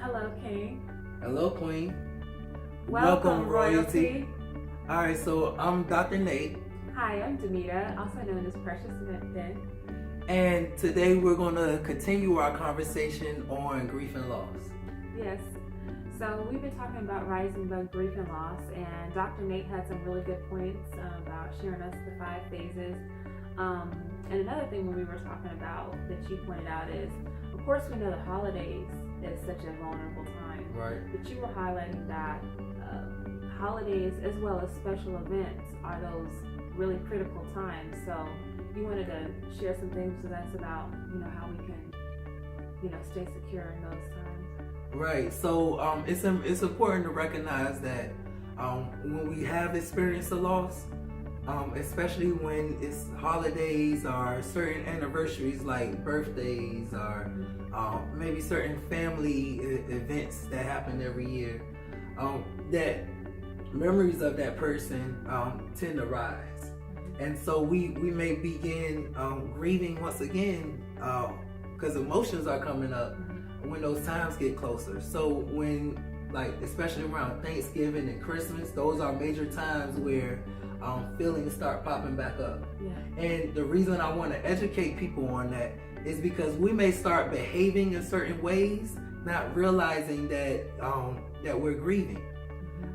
Hello, King. Hello, Queen. Welcome, Royalty. All right, so I'm Dr. Nate, Hi, I'm Demita, also known as Precious Event Pen. and today we're going to continue our conversation on grief and loss. Yes. So we've been talking about rising above grief and loss, and Dr. Nate had some really good points about sharing us the 5 phases. And another thing when we were talking about that you pointed out is, of course, we know the holidays is such a vulnerable time. Right. But you were highlighting that holidays as well as special events are those really critical times. So you wanted to share some things with us about, how we can, stay secure in those times. Right. So it's important to recognize that when we have experienced a loss, especially when it's holidays or certain anniversaries like birthdays or maybe certain family events that happen every year, that memories of that person tend to rise. And so we may begin grieving once again because emotions are coming up when those times get closer. So when, especially around Thanksgiving and Christmas, those are major times where feelings start popping back up. Yeah. And the reason I want to educate people on that is because we may start behaving in certain ways, not realizing that that we're grieving,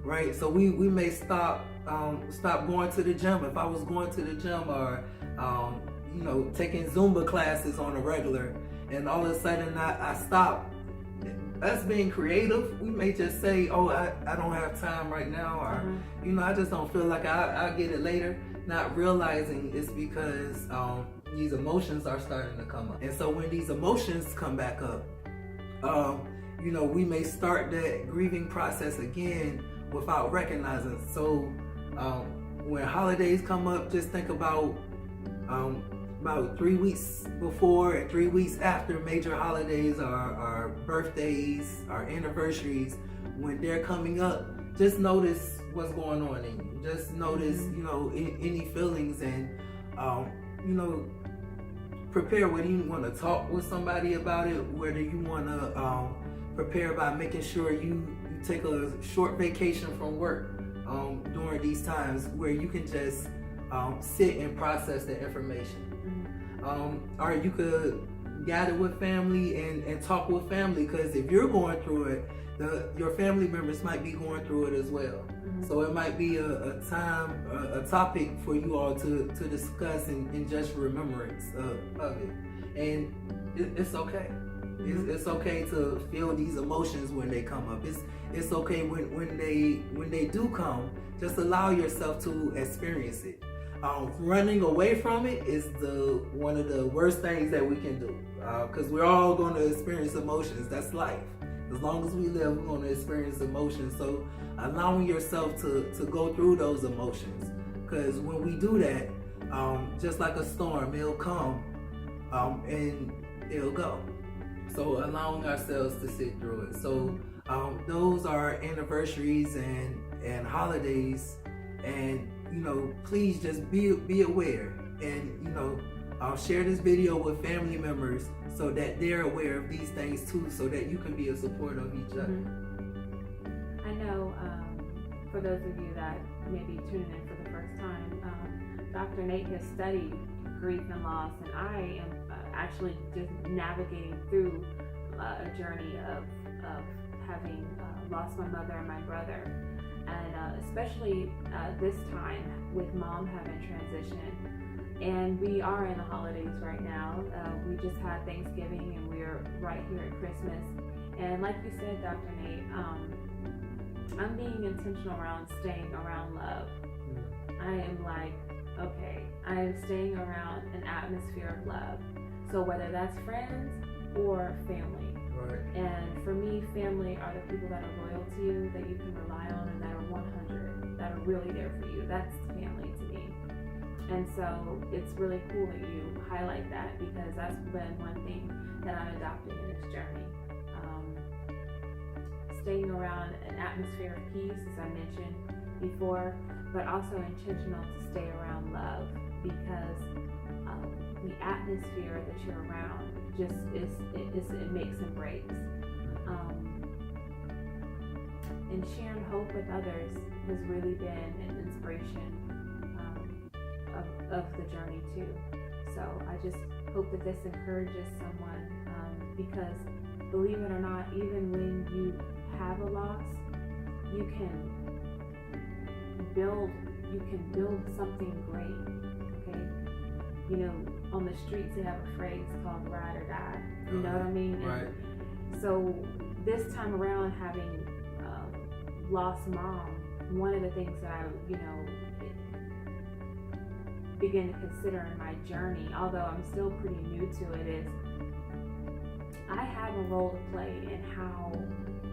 right? So we may stop going to the gym. If I was going to the gym or taking Zumba classes on a regular, and all of a sudden I stop. Us being creative, we may just say, oh, I don't have time right now, or I just don't feel like I'll get it later, not realizing it's because these emotions are starting to come up. And so when these emotions come back up, we may start that grieving process again without recognizing. So when holidays come up, just think about 3 weeks before and 3 weeks after major holidays, our birthdays, our anniversaries, when they're coming up, just notice what's going on in you. Just notice, any feelings, and prepare whether you want to talk with somebody about it, whether you want to prepare by making sure you take a short vacation from work during these times where you can just sit and process the information. Or you could gather with family and talk with family, because if you're going through it, your family members might be going through it as well. So it might be a topic for you all to discuss in just remembrance of it. And it's okay. It's okay to feel these emotions when they come up. It's okay when they do come. Just allow yourself to experience it. Running away from it is one of the worst things that we can do, because we're all going to experience emotions. That's life. As long as we live, we're going to experience emotions. So allowing yourself to go through those emotions, because when we do that, just like a storm, it'll come and it'll go. So allowing ourselves to sit through it. So those are anniversaries and holidays, and please just be aware, and share this video with family members so that they're aware of these things too, so that you can be a support of each other. I know for those of you that may be tuning in for the first time, Dr. Nate has studied grief and loss, and I am actually just navigating through a journey of having lost my mother and my brother. And especially this time with mom having transitioned, and we are in the holidays right now. We just had Thanksgiving, and we're right here at Christmas. And like you said, Dr. Nate, I'm being intentional around staying around love. I am I am staying around an atmosphere of love. So whether that's friends or family. Right. And for me, family are the people that are loyal to you, that you can rely on, and that are 100, that are really there for you. That's family to me. And so it's really cool that you highlight that, because that's been one thing that I'm adopting in this journey. Staying around an atmosphere of peace, as I mentioned before, but also intentional to stay around love, because the atmosphere that you're around just it makes and breaks. and sharing hope with others has really been an inspiration of the journey too. So I just hope that this encourages someone, because believe it or not, even when you have a loss, you can build something great. Okay, you know, on the streets they have a phrase called "ride or die." You know what I mean? Right. So this time around, having lost mom, one of the things that I, begin to consider in my journey, although I'm still pretty new to it, is I have a role to play in how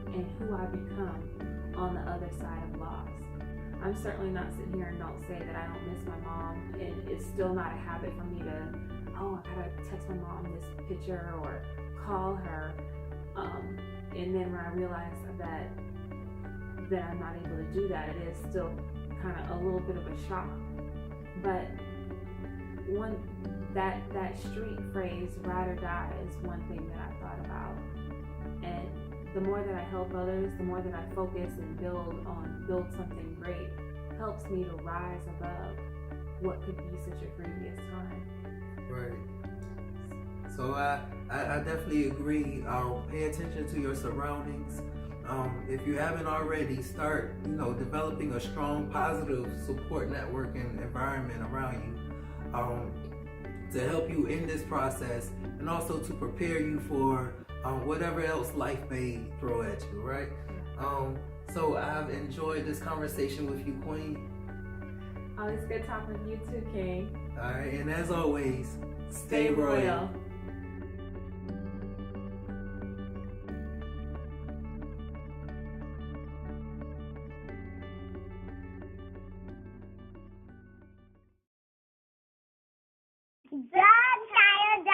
and who I become on the other side of loss. I'm certainly not sitting here and don't say that I don't miss my mom, and it's still not a habit for me to, I gotta text my mom this picture or call her, and then when I realize that I'm not able to do that, it is still kind of a little bit of a shock. But that street phrase, ride or die, is one thing that I thought about. And the more that I help others, the more that I focus and build something great, helps me to rise above what could be such a grievous time. Right. So I definitely agree. Pay attention to your surroundings. If you haven't already, start developing a strong, positive support network and environment around you to help you in this process, and also to prepare you for whatever else life may throw at you. Right. So I've enjoyed this conversation with you, Queen. Always good talking with you too, King. All right, and as always, stay royal. TheChild.com